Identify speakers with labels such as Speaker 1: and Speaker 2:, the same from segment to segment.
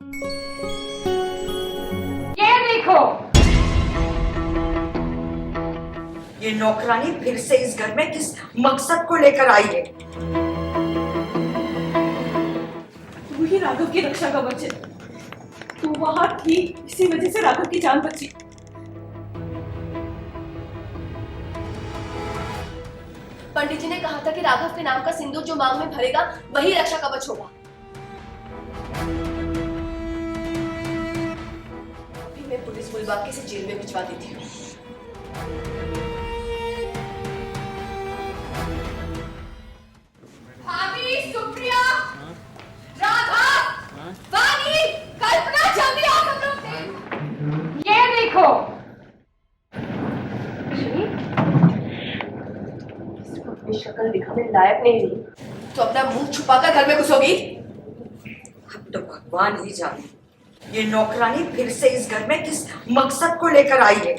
Speaker 1: ये देखो, ये नौकरानी फिर से इस घर में किस मकसद को लेकर आई है?
Speaker 2: तू ही राघव की रक्षा कवच है। तू वहां थी, इसी वजह से राघव की जान बची।
Speaker 3: पंडित जी ने कहा था कि राघव के नाम का सिंदूर जो मांग में भरेगा वही रक्षा कवच होगा। अभी मैं पुलिस बुलवा के इसे जेल में भिजवा देती हूँ। भाभी, सुप्रिया, राधा, वाणी, कल्पना, जल्दी आओ सब लोग।
Speaker 1: ये देखो,
Speaker 3: अपनी शक्ल दिखाने लायक नहीं रही तो अपना मुंह छुपाकर घर में घुसोगी।
Speaker 1: अब तो भगवान ही जाने ये नौकरानी फिर से इस घर में किस मकसद को लेकर आई है।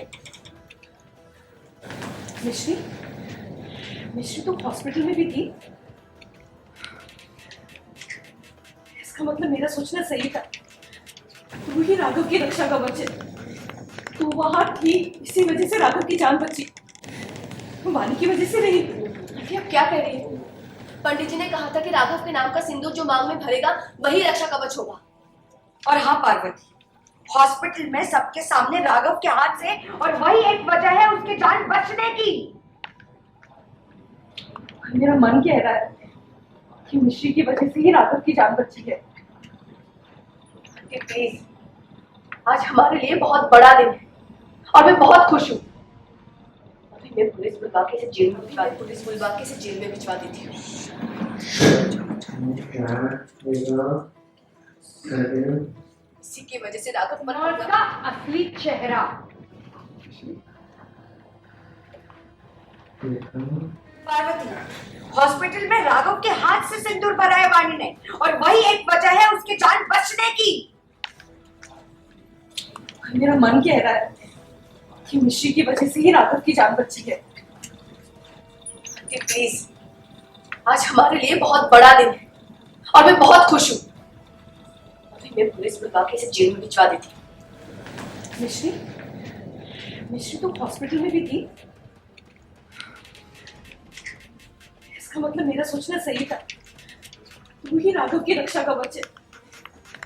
Speaker 2: मिश्री, मिश्री तुम हॉस्पिटल में भी थी। इसका मतलब मेरा सोचना सही था। तू ही राघव की रक्षा कवच है। तू वहां थी, इसी वजह से राघव की जान बची। वाणी की वजह से नहीं।
Speaker 3: ये आप क्या कह रही हो? पंडित जी ने कहा था कि राघव के नाम का सिंदूर जो मांग में भरेगा वही रक्षा कवच होगा।
Speaker 1: और हाँ पार्वती, हॉस्पिटल में सबके सामने राघव के हाथ से, और वही एक वजह है उसकी जान बचने की।
Speaker 2: मेरा मन कह रहा है कि मिश्री की वजह से ही राघव की जान बची है।
Speaker 3: प्लीज, आज हमारे लिए बहुत बड़ा दिन है और मैं बहुत खुश हूँ। अभी मैं पुलिस बुलवा के इसे जेल में भिजवा देती हूँ। इसी की वजह से राघव मर
Speaker 1: और उसका असली चेहरा। पार्वती, हॉस्पिटल में राघव के हाथ से सिंदूर भरा है वाणी ने, और वही एक वजह है उसकी जान बचने की।
Speaker 2: मेरा मन कह रहा है कि मिश्री की वजह से ही राघव की जान बची है।
Speaker 3: प्लीज, आज हमारे लिए बहुत बड़ा दिन है और मैं बहुत खुश हूँ। अभी मैं पुलिस बुलवा के इसे जेल में भिजवा देती हूँ।
Speaker 2: मिश्री, मिश्री तुम हॉस्पिटल में भी थी। इसका मतलब मेरा सोचना सही था। तू ही राघव की रक्षा कवच है।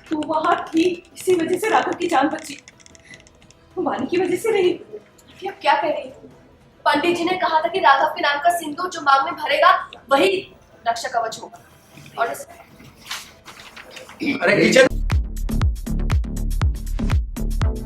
Speaker 2: तू वहां थी, इसी वजह से राघव की जान बची। वाणी की वजह से नहीं।
Speaker 3: ये आप क्या कह रही हो? पंडित जी ने कहा था कि राघव के नाम का सिंदूर जो मांग में भरेगा वही रक्षा कवच होगा। और
Speaker 4: अरे किचन